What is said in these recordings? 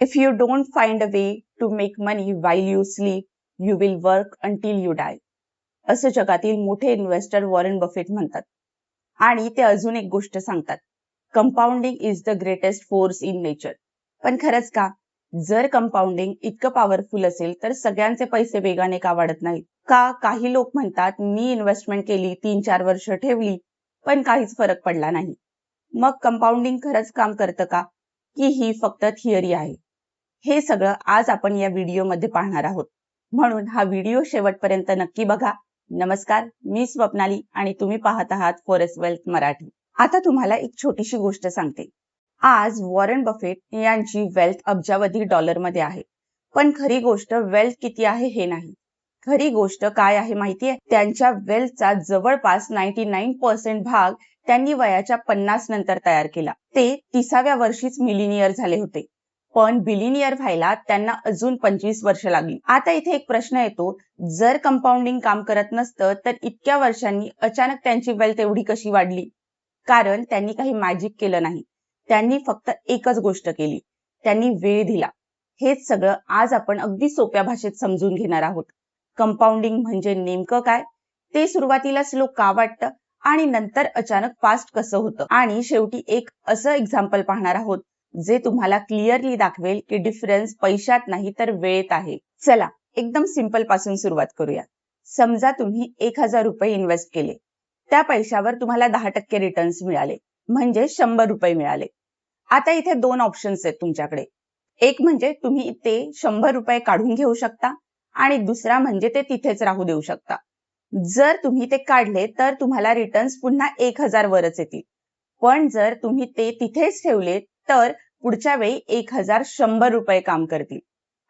If you don't find a way to make money while you sleep, you will work until you die, असं जगातील मोठे investor Warren Buffett म्हणतात. आणि ते अजून एक गोष्ट सांगतात, compounding is the greatest force in nature. पण खरंच का? जर कंपाऊंडिंग इतकं पॉवरफुल असेल तर सगळ्यांचे पैसे वेगाने का वाढत नाहीत? का काही लोक म्हणतात मी इन्व्हेस्टमेंट केली, 3-4 वर्ष ठेवली, पण काहीच फरक पडला नाही. मग कंपाऊंडिंग खरंच काम करतं का, की ही फक्त थिअरी आहे? हे सगळं आज आपण या व्हिडिओमध्ये पाहणार आहोत, म्हणून हा व्हिडिओ शेवटपर्यंत नक्की बघा. नमस्कार, मी स्वप्नाली आणि तुम्ही पाहत आहात फॉरेस्ट वेल्थ मराठी. आता तुम्हाला एक छोटीशी गोष्ट सांगते. आज वॉरेन बफेट यांची वेल्थ अब्जावधी डॉलरमध्ये आहे, पण खरी गोष्ट वेल्थ किती आहे हे नाही. खरी गोष्ट काय आहे माहितीये? त्यांच्या वेल्थचा जवळपास 99% भाग त्यांनी वयाच्या 50 नंतर तयार केला. ते 30व्या वर्षीच मिलिनियर झाले होते, पण बिलिनियर व्हायला त्यांना अजून 25 वर्ष लागली. आता इथे एक प्रश्न येतो, जर कंपाऊंडिंग काम करत नसतं तर इतक्या वर्षांनी अचानक त्यांची वेल्थ एवढी कशी वाढली? कारण त्यांनी काही मॅजिक केलं नाही. त्यांनी फक्त एकच गोष्ट केली, त्यांनी वेळ दिला. हेच सगळं आज आपण अगदी सोप्या भाषेत समजून घेणार आहोत. कंपाऊंडिंग म्हणजे नेमकं काय, ते सुरुवातीला स्लो का वाटतं आणि नंतर अचानक फास्ट कसं होतं, आणि शेवटी एक असं एक्झाम्पल पाहणार आहोत जे तुम्हाला क्लिअरली दाखवेल की डिफरन्स पैशात नाही तर वेळेत आहे. चला एकदम सिंपल पासून सुरुवात करूया. समजा तुम्ही 1000 रुपये इन्व्हेस्ट केले, त्या पैशावर तुम्हाला 10% रिटर्न्स मिळाले, म्हणजे 100 रुपये मिळाले. आता इथे दोन ऑप्शन्स आहेत तुमच्याकडे. एक म्हणजे तुम्ही ते 100 रुपये काढून घेऊ शकता आणि दुसरा म्हणजे ते तिथेच राहू देऊ शकता. जर तुम्ही ते काढले तर तुम्हाला रिटर्न्स पुन्हा 1000 वरच येतील, पण जर तुम्ही ते तिथेच ठेवले तर पुढच्या वेळी 1100 रुपये काम करतील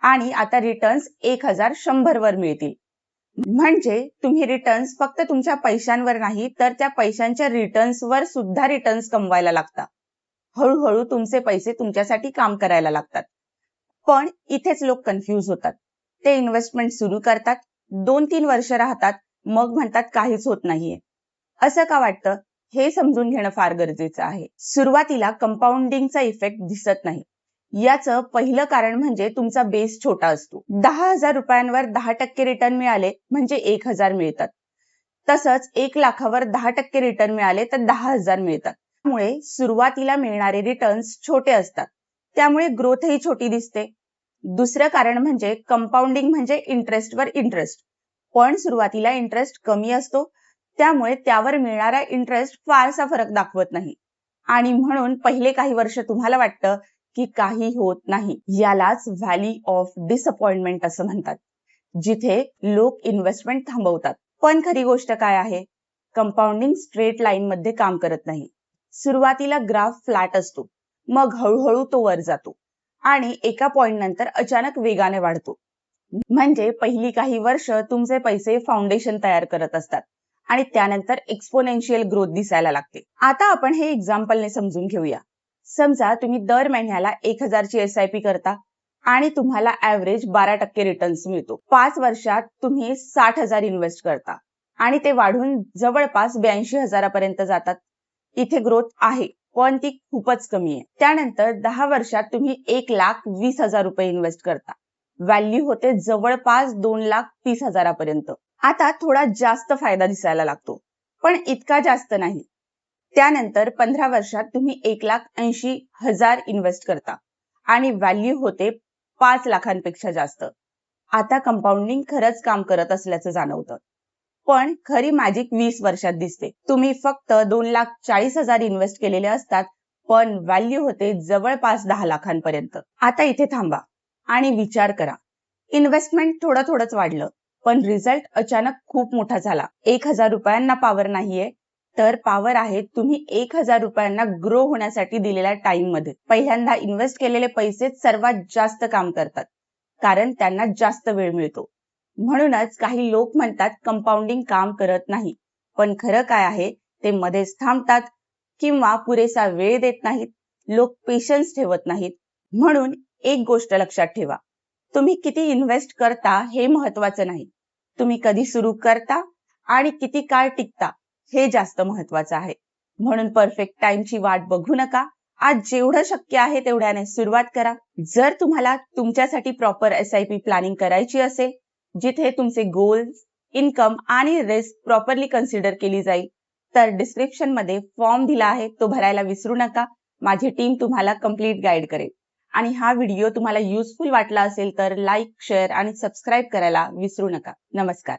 आणि आता रिटर्न्स 1100 वर मिळतील. म्हणजे तुम्ही रिटर्न्स फक्त तुमच्या पैशांवर नाही तर त्या पैशांच्या रिटर्न्सवर सुद्धा रिटर्न्स कमवायला लागतात. हळूहळू तुमचे पैसे तुमच्यासाठी काम करायला लागतात. पण इथेच लोक कन्फ्यूज होतात. ते इन्व्हेस्टमेंट सुरू करतात, 2-3 वर्ष राहतात, मग म्हणतात काहीच होत नाहीये. असं का वाटतं हे समजून घेणं फार गरजेचं आहे. सुरुवातीला कंपाऊंडिंगचा इफेक्ट दिसत नाही. याचं पहिलं कारण म्हणजे तुमचा बेस छोटा असतो. 10,000 रुपयांवर 10% रिटर्न मिळाले म्हणजे 1000 मिळतात. तसंच 1 लाखावर 10% रिटर्न मिळाले तर 10,000 मिळतात. त्यामुळे सुरुवातीला मिळणारे रिटर्न्स छोटे असतात, त्यामुळे ग्रोथही छोटी दिसते. दुसरं कारण म्हणजे कंपाऊंडिंग म्हणजे इंटरेस्टवर इंटरेस्ट, पण सुरुवातीला इंटरेस्ट कमी असतो, त्यामुळे त्यावर मिळणारा इंटरेस्ट फारसा फरक दाखवत नाही आणि म्हणून पहिले काही वर्ष तुम्हाला वाटतं की काही होत नाही. यालाच व्हॅली ऑफ डिसअपॉइंटमेंट असं म्हणतात, जिथे लोक इन्व्हेस्टमेंट थांबवतात. पण खरी गोष्ट काय आहे? कंपाऊंडिंग स्ट्रेट लाईन मध्ये काम करत नाही. सुरुवातीला ग्राफ फ्लॅट असतो, मग हळूहळू तो वर जातो आणि एका पॉइंट नंतर अचानक वेगाने वाढतो. म्हणजे पहिली काही वर्ष तुमचे पैसे फाउंडेशन तयार करत असतात आणि त्यानंतर एक्सपोनेन्शियल ग्रोथ दिसायला लागते. आता आपण हे एक्झाम्पलने समजून घेऊया. समजा तुम्ही दर महिन्याला 1000 ची SIP करता आणि तुम्हाला ऍव्हरेज 12% रिटर्न्स मिळतो. 5 वर्षात तुम्ही 60,000 इन्व्हेस्ट करता आणि ते वाढून जवळपास 82,000 पर्यंत जातात. इथे ग्रोथ आहे, पण ती खूपच कमी आहे. त्यानंतर 10 वर्षात तुम्ही 1,20,000 रुपये इन्व्हेस्ट करता, व्हॅल्यू होते जवळपास 2,30,000 पर्यंत. आता थोडा जास्त फायदा दिसायला लागतो, पण इतका जास्त नाही. त्यानंतर 15 वर्षात तुम्ही 1,80,000 इन्व्हेस्ट करता आणि व्हॅल्यू होते 5 लाखांपेक्षा जास्त. आता कंपाऊंडिंग खरंच काम करत असल्याचं जाणवतं, पण खरी मॅजिक 20 वर्षात दिसते. तुम्ही फक्त 2,40,000 इन्व्हेस्ट केलेले असतात, पण व्हॅल्यू होते जवळपास 10 लाखांपर्यंत. आता इथे थांबा आणि विचार करा. इन्व्हेस्टमेंट थोडंच वाढलं, पण रिझल्ट अचानक खूप मोठा झाला. 1000 रुपयांना पॉवर नाहीये, तर पॉवर आहे तुम्ही 1000 रुपयांना ग्रो होण्यासाठी दिलेल्या टाइम मध्ये. पहिल्यांदा इन्व्हेस्ट केलेले पैसे सर्वात जास्त काम करतात, कारण त्यांना जास्त वेळ मिळतो. म्हणूनच काही लोक म्हणतात कंपाऊंडिंग काम करत नाही, पण खरं काय आहे ते मध्येच थांबतात किंवा पुरेसा वेळ देत नाहीत. लोक पेशन्स ठेवत नाहीत. म्हणून एक गोष्ट लक्षात ठेवा, तुम्ही किती इन्व्हेस्ट करता हे महत्वाचं नाही, तुम्ही कधी सुरू करता आणि किती काळ टिकता हे जास्त महत्वाचं आहे. म्हणून परफेक्ट टाइमची वाट बघू नका आज जेवढं शक्य आहे तेवढ्याने सुरुवात करा. जर तुम्हाला तुमच्यासाठी प्रॉपर SIP प्लॅनिंग करायची असेल, जिथे तुमचे गोल्स, इन्कम आणि रिस्क प्रॉपरली कन्सिडर केली जाईल, तर डिस्क्रिप्शन मध्ये फॉर्म दिला आहे, तो भरायला विसरू नका. माझी टीम तुम्हाला कंप्लीट गाईड करेल. आणि हा व्हिडिओ तुम्हाला युजफुल वाटला असेल तर लाईक, शेअर आणि सबस्क्राईब करायला विसरू नका. नमस्कार.